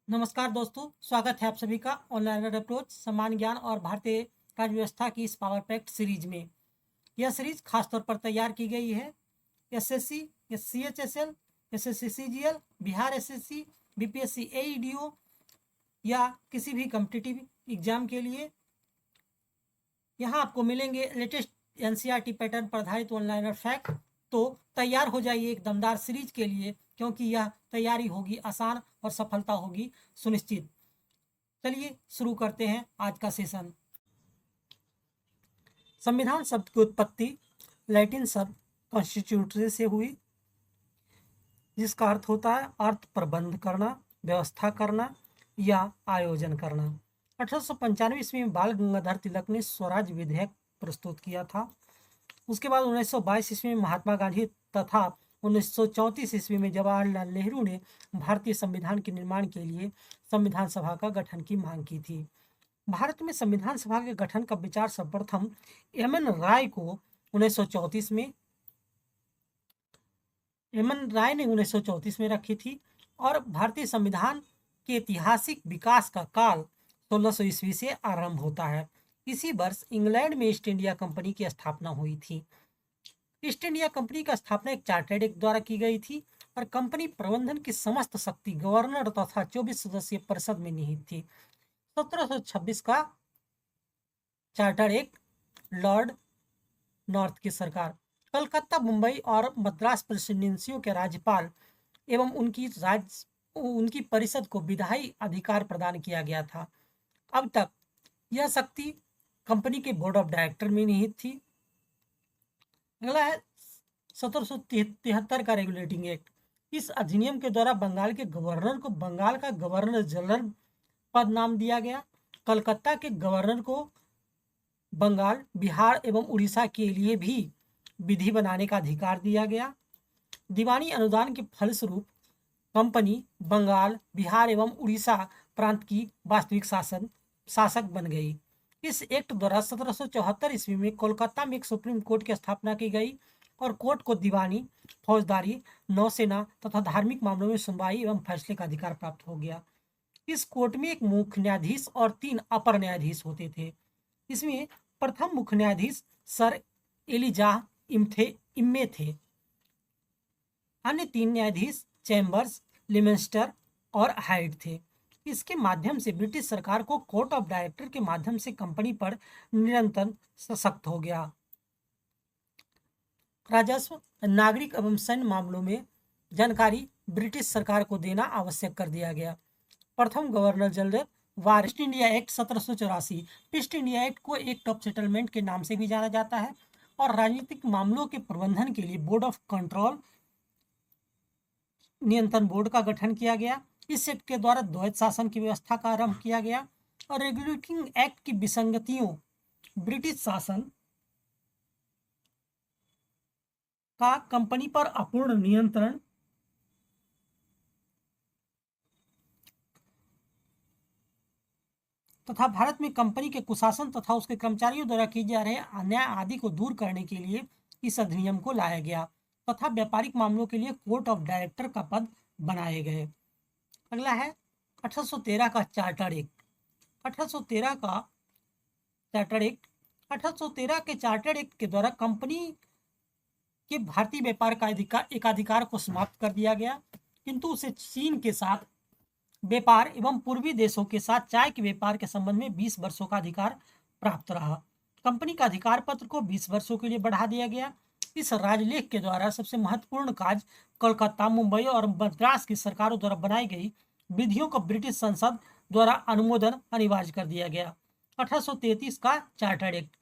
नमस्कार दोस्तों, स्वागत है आप सभी का ऑनलाइन अप्रोच सामान्य ज्ञान और भारतीय राज्य व्यवस्था की इस पावर पैक्ट सीरीज में। यह सीरीज खासतौर पर तैयार की गई है SSC, CHSL, SSC CGL, Bihar SSC, BPSC AEDO या किसी भी कॉम्पिटिटिव एग्जाम के लिए। यहाँ आपको मिलेंगे लेटेस्ट एनसीईआरटी पैटर्न पर आधारित ऑनलाइन फैक्ट। तो तैयार हो जाइए एक दमदार सीरीज के लिए, क्योंकि यह तैयारी होगी आसान और सफलता होगी सुनिश्चित। चलिए शुरू करते हैं आज का सेशन। संविधान शब्द की उत्पत्ति लैटिन शब्द कॉन्स्टिट्यूटरी से हुई, जिसका अर्थ होता है अर्थ प्रबंध करना, व्यवस्था करना या आयोजन करना। 1895 ईस्वी में बाल गंगाधर तिलक ने स्वराज विधेयक प्रस्तुत किया था। उसके बाद 1922 ईस्वी में महात्मा गांधी तथा 1934 ईस्वी में जवाहरलाल नेहरू ने भारतीय संविधान के निर्माण के लिए संविधान सभा का गठन की मांग की थी। भारत में संविधान सभा के गठन का विचार सर्वप्रथम एमएन राय ने 1934 में रखी थी और भारतीय संविधान के ऐतिहासिक विकास का काल 1600 ईस्वी से आरंभ होता है। इसी वर्ष इंग्लैंड में ईस्ट इंडिया कंपनी की स्थापना हुई थी। ईस्ट इंडिया कंपनी का स्थापना एक चार्टर्ड एक्ट द्वारा की गई थी और कंपनी प्रबंधन की समस्त शक्ति गवर्नर तथा 24 सदस्यीय परिषद में निहित थी। 1726 का चार्टर एक्ट लॉर्ड नॉर्थ की सरकार, कलकत्ता, मुंबई और मद्रास प्रेसिडेंसियों के राज्यपाल एवं उनकी परिषद को विधायी अधिकार प्रदान किया गया था। अब तक यह शक्ति कंपनी के बोर्ड ऑफ डायरेक्टर में निहित थी। अगला है 1773 का रेगुलेटिंग एक्ट। इस अधिनियम के द्वारा बंगाल के गवर्नर को बंगाल का गवर्नर जनरल पद नाम दिया गया। कलकत्ता के गवर्नर को बंगाल, बिहार एवं उड़ीसा के लिए भी विधि बनाने का अधिकार दिया गया। दीवानी अनुदान के फलस्वरूप कंपनी बंगाल, बिहार एवं उड़ीसा प्रांत की वास्तविक शासक बन गई। इस एक्ट द्वारा 1774 ईस्वी में कोलकाता में एक सुप्रीम कोर्ट की स्थापना की गई और कोर्ट को दीवानी, फौजदारी, नौसेना तथा धार्मिक मामलों में सुनवाई एवं फैसले का अधिकार प्राप्त हो गया। इस कोर्ट में एक मुख्य न्यायाधीश और 3 अपर न्यायाधीश होते थे। इसमें प्रथम मुख्य न्यायाधीश सर एलिजाह इम्मे थे। अन्य 3 न्यायाधीश चैम्बर्स, लिमेंस्टर और हाइड थे। इसके माध्यम से ब्रिटिश सरकार को कोर्ट ऑफ डायरेक्टर के माध्यम से कंपनी पर निरंतर सशक्त हो गया। राजस्व, नागरिक एवं सैन्य मामलों में जानकारी ब्रिटिश सरकार को देना आवश्यक कर दिया गया। प्रथम गवर्नर जनरल वार East India Act 1784। East India Act को एक्ट ऑफ सेटलमेंट के नाम से भी जाना जाता है और राजनीतिक मामलों के प्रबंधन के लिए बोर्ड ऑफ कंट्रोल नियंत्रण बोर्ड का गठन किया गया। इस एक्ट के द्वारा द्वैध शासन की व्यवस्था का आरंभ किया गया और रेगुलेटिंग एक्ट की विसंगतियों, ब्रिटिश शासन का कंपनी पर अपूर्ण नियंत्रण तथा भारत में कंपनी के कुशासन तथा उसके कर्मचारियों द्वारा किए जा रहे अन्याय आदि को दूर करने के लिए इस अधिनियम को लाया गया तथा व्यापारिक मामलों के लिए कोर्ट ऑफ डायरेक्टर का पद बनाए गए। अगला है 1813 का चार्टर एक्ट। 1813 का चार्टर एक्ट 1813 के चार्टर एक्ट के द्वारा कंपनी के भारतीय व्यापार का एकाधिकार को समाप्त कर दिया गया, किंतु उसे चीन के साथ व्यापार एवं पूर्वी देशों के साथ चाय के व्यापार के संबंध में 20 वर्षों का अधिकार प्राप्त रहा। कंपनी का अधिकार पत्र को 20 वर्षों के लिए बढ़ा दिया गया। इस राजलेख के द्वारा सबसे महत्वपूर्ण कार्य कोलकाता, मुंबई और मद्रास की सरकारों द्वारा बनाई गई विधियों को ब्रिटिश संसद द्वारा अनुमोदन अनिवार्य कर दिया गया। 1833 का चार्टर एक्ट।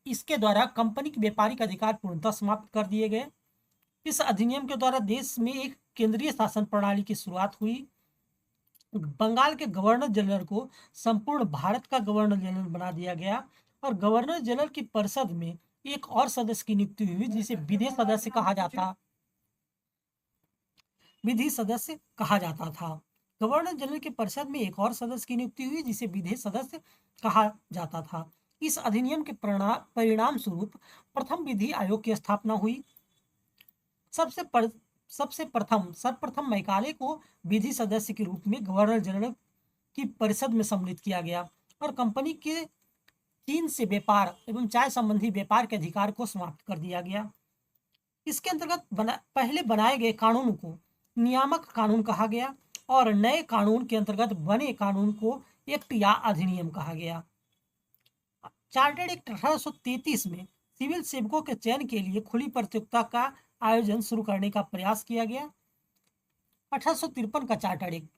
इसके द्वारा कंपनी के व्यापारिक अधिकार पूर्णतः समाप्त कर दिए गए। इस अधिनियम के द्वारा देश में एक केंद्रीय शासन प्रणाली की शुरुआत हुई। बंगाल के गवर्नर जनरल को संपूर्ण भारत का गवर्नर जनरल बना दिया गया और गवर्नर जनरल की परिषद में एक और सदस्य की नियुक्ति हुई, जिसे विधि सदस्य कहा जाता था। गवर्नर जनरल की परिषद में एक और सदस्य की नियुक्ति हुई, जिसे विधि सदस्य कहा जाता था। इस अधिनियम के परिणाम स्वरूप प्रथम विधि आयोग की स्थापना हुई। सबसे सर्वप्रथम मैकाले को विधि सदस्य के रूप में गवर्नर जनरल की परिषद में सम्मिलित किया गया और कंपनी के चीन से व्यापार एवं चाय संबंधी व्यापार के अधिकार को समाप्त कर दिया गया। इसके अंतर्गत पहले बनाए गए कानून को नियामक कानून कहा गया और नए कानून के अंतर्गत बने कानून को एक्ट या अधिनियम कहा गया। चार्टर्ड एक्ट 1833 में सिविल सेवकों के चयन के लिए खुली प्रतियोगिता का आयोजन शुरू करने का प्रयास किया गया। 1853 का चार्टर्ड एक्ट,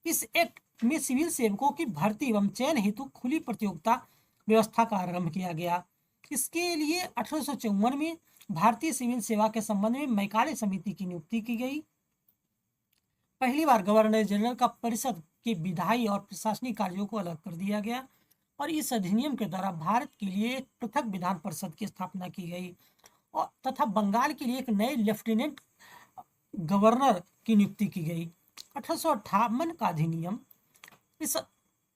इस एक्ट में सिविल सेवकों की भर्ती एवं चयन हेतु खुली प्रतियोगिता व्यवस्था का आरंभ किया गया। इसके लिए 1854 में भारतीय सिविल सेवा के संबंध में मैकाले समिति की नियुक्ति की गई। पहली बार गवर्नर जनरल का परिषद के विधायी और प्रशासनिक कार्यों को अलग कर दिया गया और इस अधिनियम के द्वारा भारत के लिए एक पृथक विधान परिषद की स्थापना की गई और तथा बंगाल के लिए एक नए लेफ्टिनेंट गवर्नर की नियुक्ति की गई। 1858 का अधिनियम,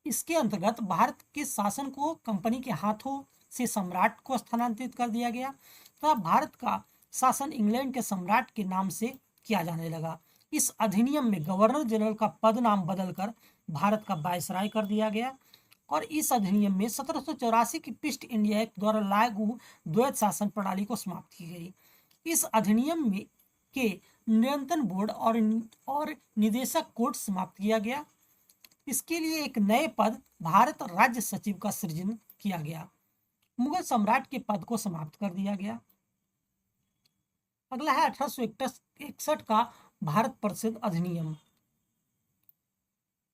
इसके अंतर्गत भारत के शासन को कंपनी के हाथों से सम्राट को स्थानांतरित कर दिया गया तथा भारत का शासन इंग्लैंड के सम्राट के नाम से किया जाने लगा। इस अधिनियम में गवर्नर जनरल का पद नाम बदलकर भारत का वायसराय कर दिया गया और इस अधिनियम में 1784 की ईस्ट इंडिया एक्ट द्वारा लागू द्वैत शासन प्रणाली को समाप्त की गई। इस अधिनियम में के नियंत्रण बोर्ड और निदेशक कोड समाप्त किया गया। इसके लिए एक नए पद भारत राज्य सचिव का सृजन किया गया। मुगल सम्राट के पद को समाप्त कर दिया गया। अगला है 1861 का भारत परिषद अधिनियम।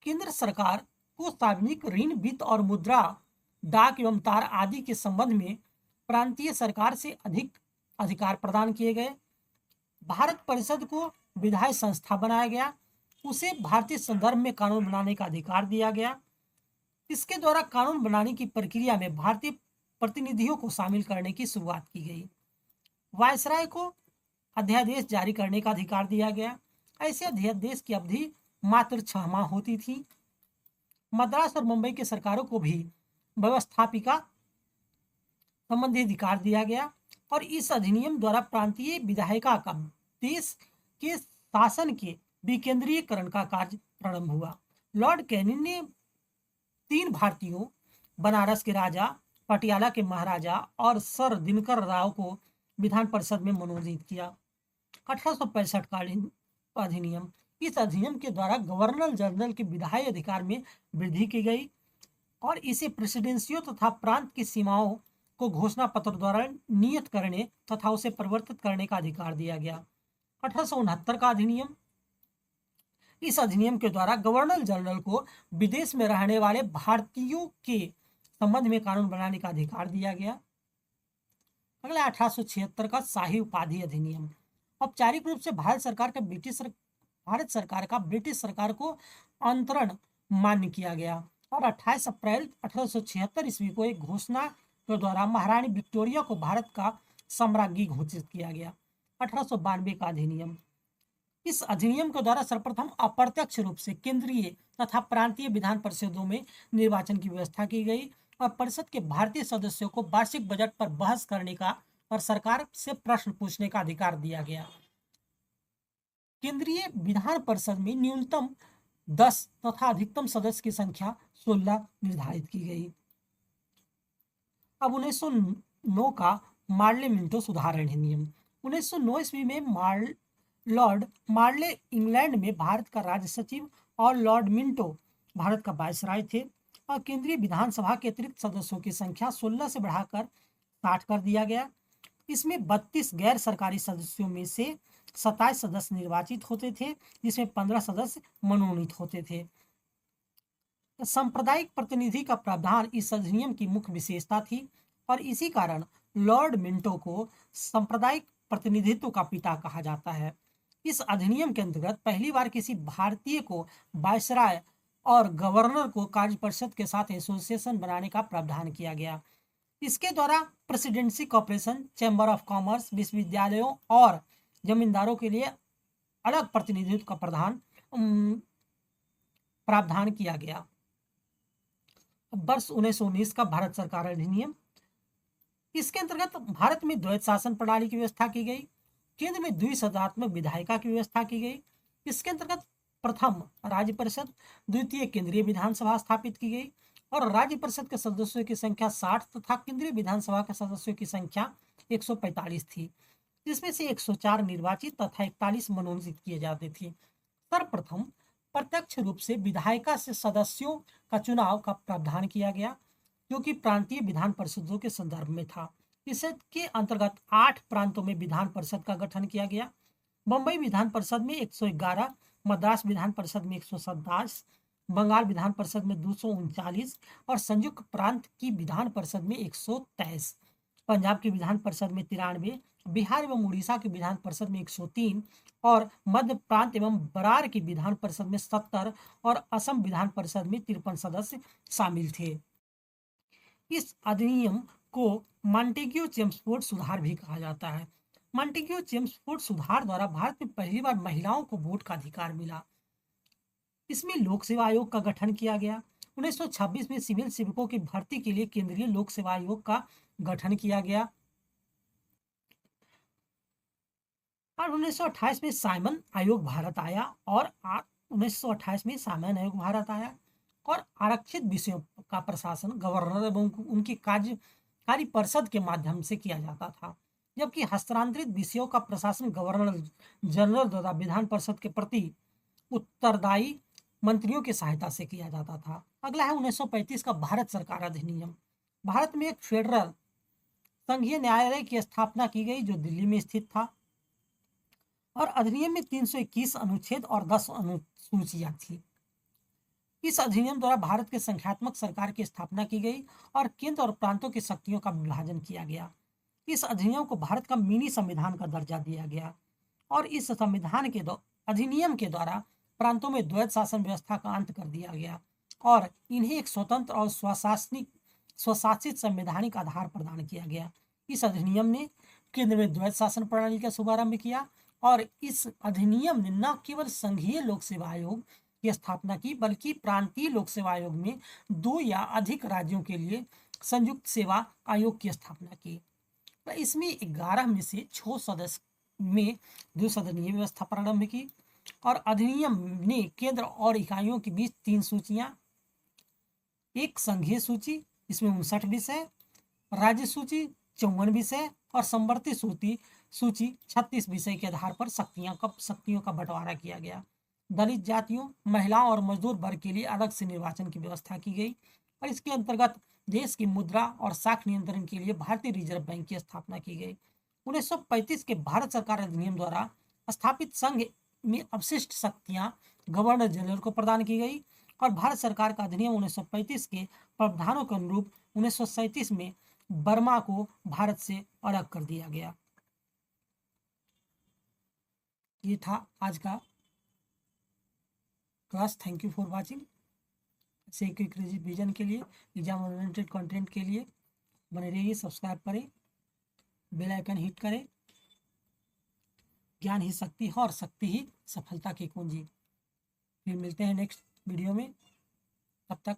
केंद्र सरकार को सार्वजनिक ऋण, वित्त और मुद्रा, डाक एवं तार आदि के संबंध में प्रांतीय सरकार से अधिक अधिकार प्रदान किए गए। भारत परिषद को विधायी संस्था बनाया गया। उसे भारतीय संदर्भ में कानून बनाने का अधिकार दिया गया। इसके द्वारा कानून बनाने की प्रक्रिया में भारतीय प्रतिनिधियों को शामिल करने की शुरुआत की गई। वायसराय को अध्यादेश जारी करने का अधिकार दिया गया। ऐसे अध्यादेश की अवधि मात्र 6 माह होती थी। मद्रास और मुंबई की सरकारों को भी व्यवस्थापिका संबंधी अधिकार दिया गया और इस अधिनियम द्वारा प्रांतीय विधायिका का देश के शासन के विकेंद्रीयकरण का कार्य प्रारंभ हुआ। लॉर्ड कैनिंग ने 3 भारतीयों, बनारस के राजा, पटियाला के महाराजा और सर दिनकर राव को विधान परिषद में मनोनीत किया। 1865 का अधिनियम, इस अधिनियम के द्वारा गवर्नर जनरल के विधायी अधिकार में वृद्धि की गई और इसे प्रेसिडेंसियों तथा प्रांत की सीमाओं को घोषणा पत्र द्वारा नियत करने तथा उसे परिवर्तित करने का अधिकार दिया गया। 1869 का अधिनियम, इस अधिनियम के द्वारा गवर्नर जनरल को विदेश में रहने वाले भारतीयों के संबंध में कानून बनाने का अधिकार दिया गया। अगला 1876 का शाही उपाधि अधिनियम। औपचारिक रूप से भारत सरकार का ब्रिटिश सरकार को अंतरण मान्य किया गया और 28 अप्रैल 1876 ईस्वी को एक घोषणा के द्वारा महारानी विक्टोरिया को भारत का साम्राज्ञी घोषित किया गया। 1892 का अधिनियम, इस अधिनियम के द्वारा सर्वप्रथम अप्रत्यक्ष रूप से केंद्रीय तथा प्रांतीय विधान परिषदों में निर्वाचन की व्यवस्था की गई और परिषद के भारतीय सदस्यों को वार्षिक बजट पर बहस करने का और सरकार से प्रश्न पूछने का अधिकार दिया गया। केंद्रीय विधान परिषद में न्यूनतम 10 तथा अधिकतम सदस्य की संख्या 16 निर्धारित की गई। अब 1909 का मार्ले मिंटो सुधार अधिनियम। 1909 ईस्वी में लॉर्ड मार्ले इंग्लैंड में भारत का राज्य सचिव और लॉर्ड मिंटो भारत का वायसराय थे और केंद्रीय विधानसभा के अतिरिक्त सदस्यों की संख्या 16 से बढ़ाकर 60 कर दिया गया। इसमें 32 गैर सरकारी सदस्यों में से 27 सदस्य निर्वाचित होते थे, जिसमें 15 सदस्य मनोनीत होते थे। सांप्रदायिक प्रतिनिधि का प्रावधान इस अधिनियम की मुख्य विशेषता थी और इसी कारण लॉर्ड मिंटो को सांप्रदायिक प्रतिनिधित्व का पिता कहा जाता है। इस अधिनियम के अंतर्गत पहली बार किसी भारतीय को वायसराय और गवर्नर को कार्य परिषद के साथ एसोसिएशन बनाने का प्रावधान किया गया। इसके द्वारा presidency corporation, chamber of commerce, विश्वविद्यालयों और जमींदारों के लिए अलग प्रतिनिधित्व का प्रावधान किया गया। वर्ष 1919 का भारत सरकार अधिनियम, इसके अंतर्गत भारत में द्वैत शासन प्रणाली की व्यवस्था की गई। केंद्र में द्विसदनात्मक विधायिका की व्यवस्था की गई। इसके अंतर्गत प्रथम राज्य परिषद, द्वितीय केंद्रीय विधानसभा स्थापित की गई और राज्य परिषद के सदस्यों की संख्या 60 तथा केंद्रीय विधानसभा के सदस्यों की संख्या 145 थी, जिसमें से 104 निर्वाचित तथा 41 मनोनीत किए जाते थे। सर्वप्रथम प्रत्यक्ष रूप से विधायिका से सदस्यों का चुनाव का प्रावधान किया गया, जो कि प्रांतीय विधान परिषदों के संदर्भ में था। इसके अंतर्गत 8 प्रांतों में विधान परिषद का गठन किया गया। बम्बई विधान परिषद में 111, मद्रास विधान परिषद में 127, बंगाल विधान परिषद में 239 और संयुक्त प्रांत की विधान परिषद में 123, पंजाब की विधान परिषद में 93, बिहार एवं उड़ीसा की विधान परिषद में 103 और मध्य प्रांत एवं बरार की विधान परिषद में 70 और असम विधान परिषद में 53 सदस्य शामिल थे। इस अधिनियम को मॉन्टेग्यू चेम्सफोर्ड सुधार भी कहा जाता है। मॉन्टेग्यू चेम्सफोर्ड सुधार द्वारा भारत में पहली बार महिलाओं को वोट का अधिकार मिला। इसमें लोक सेवा आयोग का गठन किया गया। 1926 में सिविल सेवकों की भर्ती के लिए केंद्रीय लोक सेवा आयोग का गठन किया गया और 1928 में साइमन आयोग भारत आया और 1928 में साइमन आयोग भारत आया और आरक्षित विषयों का प्रशासन गवर्नर एवं उनकी कार्यकारी परिषद के माध्यम से किया जाता था, जबकि हस्तांतरित विषयों का प्रशासन गवर्नर जनरल द्वारा विधान परिषद के प्रति उत्तरदायी मंत्रियों की सहायता से किया जाता था। अगला है 1935 का भारत सरकार अधिनियम। भारत में एक फेडरल संघीय न्यायालय की स्थापना की गई जो दिल्ली में स्थित था और अधिनियम में 321 अनुच्छेद और 10 अनुसूचियां थी। इस अधिनियम द्वारा भारत के संख्यात्मक सरकार की स्थापना की गई और केंद्र और प्रांतों की शक्तियों का विभाजन किया गया। इस अधिनियम को भारत का मिनी संविधान का दर्जा दिया गया और इस संविधान के अधिनियम के द्वारा प्रांतों में द्वैत शासन व्यवस्था का अंत कर दिया गया और इन्हें एक स्वतंत्र और स्वशासित संवैधानिक आधार प्रदान किया गया। इस अधिनियम ने केंद्र में द्वैत शासन प्रणाली का शुभारंभ किया और इस अधिनियम ने न केवल संघीय लोक सेवा आयोग की स्थापना की बल्कि प्रांतीय लोक सेवा आयोग में 2 या अधिक राज्यों के लिए संयुक्त सेवा आयोग की स्थापना की। तो इसमें 11 में से 6 सदस्य में द्विसदनीय व्यवस्था प्रारंभ की और अधिनियम ने केंद्र और इकाइयों के बीच 3 सूचियां, एक संघीय सूची इसमें 59 विषय, राज्य सूची 54 विषय और समवर्ती सूची 36 विषय के आधार पर शक्तियों का बंटवारा किया गया। दलित जातियों, महिलाओं और मजदूर वर्ग के लिए अलग से निर्वाचन की व्यवस्था की गई और इसके अंतर्गत देश की मुद्रा और साख नियंत्रण के लिए भारतीय रिजर्व बैंक की स्थापना की गई। 1935 के भारत सरकार अधिनियम द्वारा स्थापित संघ में अवशिष्ट शक्तियां गवर्नर जनरल को प्रदान की गई और भारत सरकार का अधिनियम 1935 के प्रावधानों के अनुरूप 1937 में बर्मा को भारत से अलग कर दिया गया। ये था आज का class. Thank you for watching. ऐसे क्विक रिवीजन के लिए, एग्जाम ओरिएंटेड कंटेंट के लिए बने रहिए, सब्सक्राइब करें, बेल आइकन हिट करें। ज्ञान ही शक्ति है और शक्ति ही सफलता की कुंजी। फिर मिलते हैं नेक्स्ट वीडियो में, तब तक